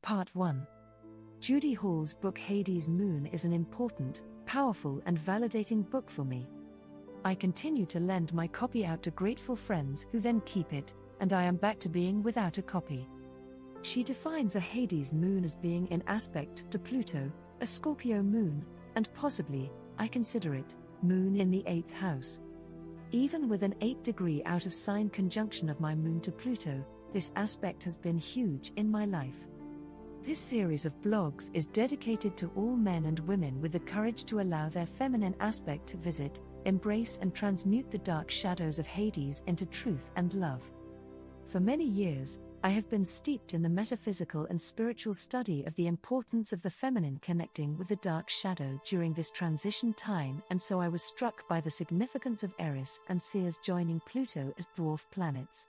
Part 1. Judy Hall's book Hades Moon is an important, powerful and validating book for me. I continue to lend my copy out to grateful friends who then keep it, and I am back to being without a copy. She defines a Hades moon as being in aspect to Pluto, a Scorpio moon, and possibly, I consider it, moon in the 8th house. Even with an 8-degree out of sign conjunction of my moon to Pluto, this aspect has been huge in my life. This series of blogs is dedicated to all men and women with the courage to allow their feminine aspect to visit, embrace and transmute the dark shadows of Hades into truth and love. For many years, I have been steeped in the metaphysical and spiritual study of the importance of the feminine connecting with the dark shadow during this transition time, and so I was struck by the significance of Eris and Ceres joining Pluto as dwarf planets.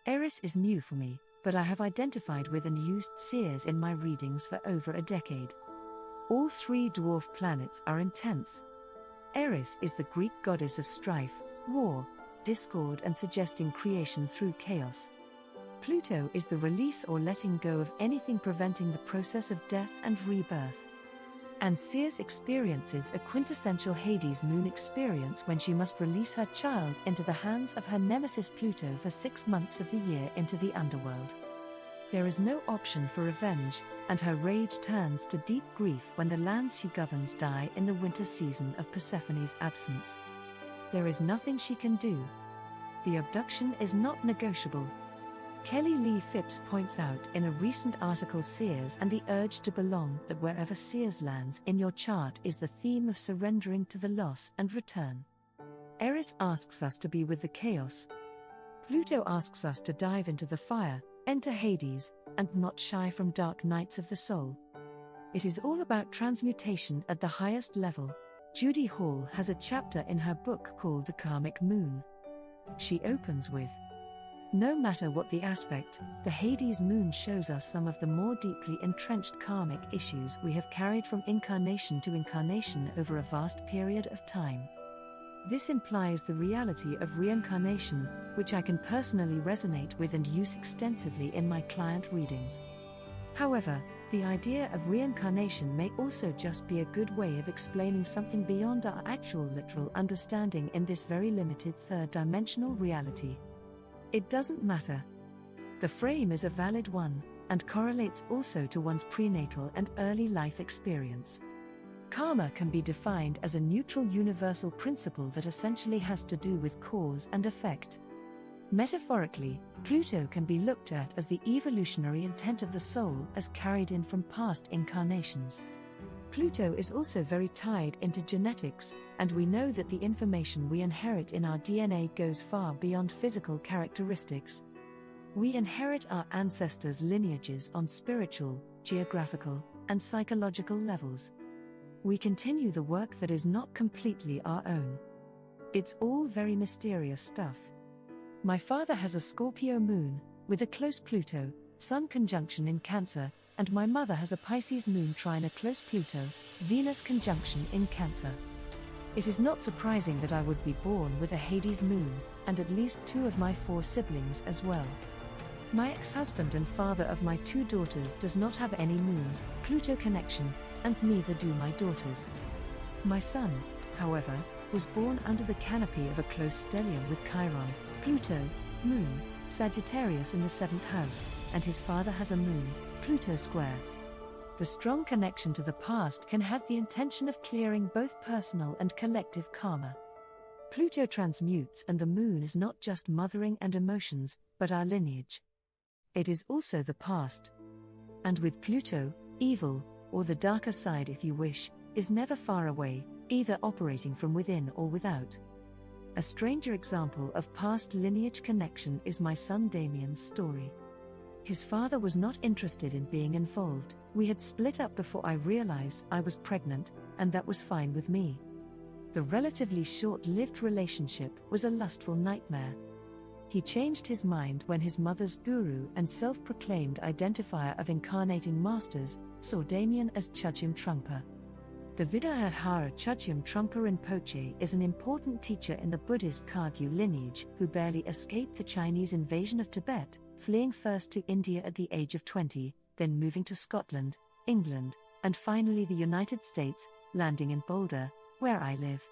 Eris is new for me, but I have identified with and used Ceres in my readings for over a decade. All three dwarf planets are intense. Eris is the Greek goddess of strife, war, discord and suggesting creation through chaos. Pluto is the release or letting go of anything preventing the process of death and rebirth. And Ceres experiences a quintessential Hades moon experience when she must release her child into the hands of her nemesis Pluto for 6 months of the year into the underworld. There is no option for revenge, and her rage turns to deep grief when the lands she governs die in the winter season of Persephone's absence. There is nothing she can do. The abduction is not negotiable. Kelly Lee Phipps points out in a recent article Ceres and the urge to belong, that wherever Ceres lands in your chart is the theme of surrendering to the loss and return. Eris asks us to be with the chaos. Pluto asks us to dive into the fire, enter Hades, and not shy from dark nights of the soul. It is all about transmutation at the highest level. Judy Hall has a chapter in her book called The Karmic Moon. She opens with, "No matter what the aspect, the Hades moon shows us some of the more deeply entrenched karmic issues we have carried from incarnation to incarnation over a vast period of time. This implies the reality of reincarnation, which I can personally resonate with and use extensively in my client readings. However, the idea of reincarnation may also just be a good way of explaining something beyond our actual literal understanding in this very limited third-dimensional reality. It doesn't matter. The frame is a valid one, and correlates also to one's prenatal and early life experience. Karma can be defined as a neutral universal principle that essentially has to do with cause and effect. Metaphorically, Pluto can be looked at as the evolutionary intent of the soul as carried in from past incarnations. Pluto is also very tied into genetics, and we know that the information we inherit in our DNA goes far beyond physical characteristics. We inherit our ancestors' lineages on spiritual, geographical, and psychological levels. We continue the work that is not completely our own. It's all very mysterious stuff. My father has a Scorpio moon, with a close Pluto, Sun conjunction in Cancer, and my mother has a Pisces moon trine a close Pluto, Venus conjunction in Cancer. It is not surprising that I would be born with a Hades moon, and at least 2 of my 4 siblings as well. My ex-husband and father of my 2 daughters does not have any moon, Pluto connection, and neither do my daughters. My son, however, was born under the canopy of a close stellium with Chiron, Pluto, moon, Sagittarius in the 7th house, and his father has a moon, Pluto square. The strong connection to the past can have the intention of clearing both personal and collective karma. Pluto transmutes, and the moon is not just mothering and emotions, but our lineage. It is also the past. And with Pluto, evil, or the darker side if you wish, is never far away, either operating from within or without. A stranger example of past lineage connection is my son Damien's story. His father was not interested in being involved. We had split up before I realized I was pregnant, and that was fine with me. The relatively short-lived relationship was a lustful nightmare. He changed his mind when his mother's guru and self-proclaimed identifier of incarnating masters saw Damien as Chögyam Trungpa. The Vidyadhara Chögyam Trungpa Rinpoche is an important teacher in the Buddhist Kagyu lineage who barely escaped the Chinese invasion of Tibet, fleeing first to India at the age of 20, then moving to Scotland, England, and finally the United States, landing in Boulder, where I live.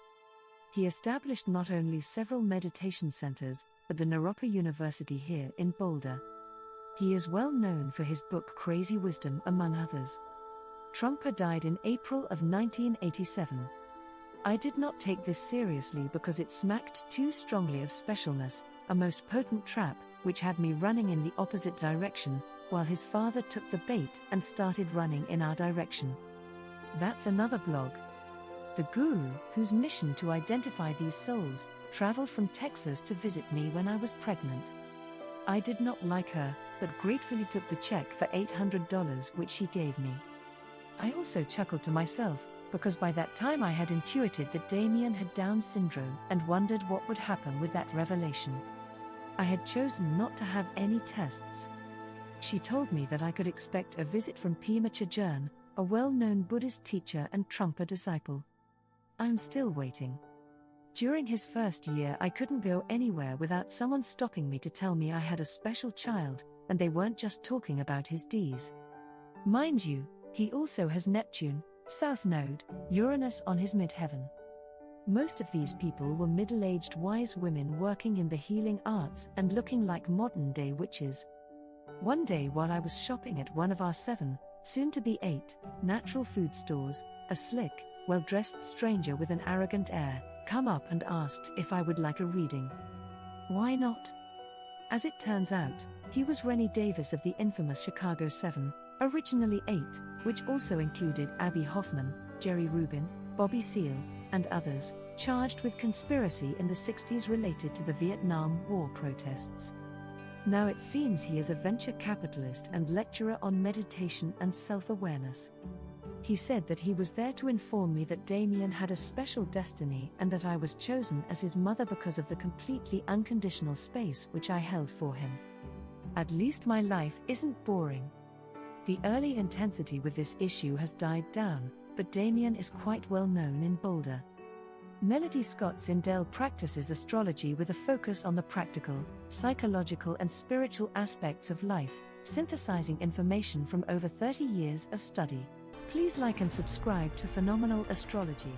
He established not only several meditation centers, but the Naropa University here in Boulder. He is well known for his book Crazy Wisdom, among others. Trungpa died in April of 1987. I did not take this seriously because it smacked too strongly of specialness, a most potent trap, which had me running in the opposite direction, while his father took the bait and started running in our direction. That's another blog. The guru, whose mission to identify these souls, traveled from Texas to visit me when I was pregnant. I did not like her, but gratefully took the check for $800 which she gave me. I also chuckled to myself, because by that time I had intuited that Damien had Down syndrome and wondered what would happen with that revelation. I had chosen not to have any tests. She told me that I could expect a visit from Pema Chodron, a well-known Buddhist teacher and Trungpa disciple. I'm still waiting. During his first year I couldn't go anywhere without someone stopping me to tell me I had a special child, and they weren't just talking about his Ds. Mind you, he also has Neptune, South Node, Uranus on his midheaven. Most of these people were middle-aged wise women working in the healing arts and looking like modern-day witches. One day while I was shopping at one of our 7, soon-to-be 8, natural food stores, a slick, well-dressed stranger with an arrogant air come up and asked if I would like a reading. Why not? As it turns out, he was Rennie Davis of the infamous Chicago 7, originally 8, which also included Abby Hoffman, Jerry Rubin, Bobby Seale, and others, charged with conspiracy in the 60s related to the Vietnam War protests. Now it seems he is a venture capitalist and lecturer on meditation and self-awareness. He said that he was there to inform me that Damien had a special destiny and that I was chosen as his mother because of the completely unconditional space which I held for him. At least my life isn't boring. The early intensity with this issue has died down, but Damien is quite well known in Boulder. Melody Scott Zindel practices astrology with a focus on the practical, psychological and spiritual aspects of life, synthesizing information from over 30 years of study. Please like and subscribe to Phenomenal Astrology.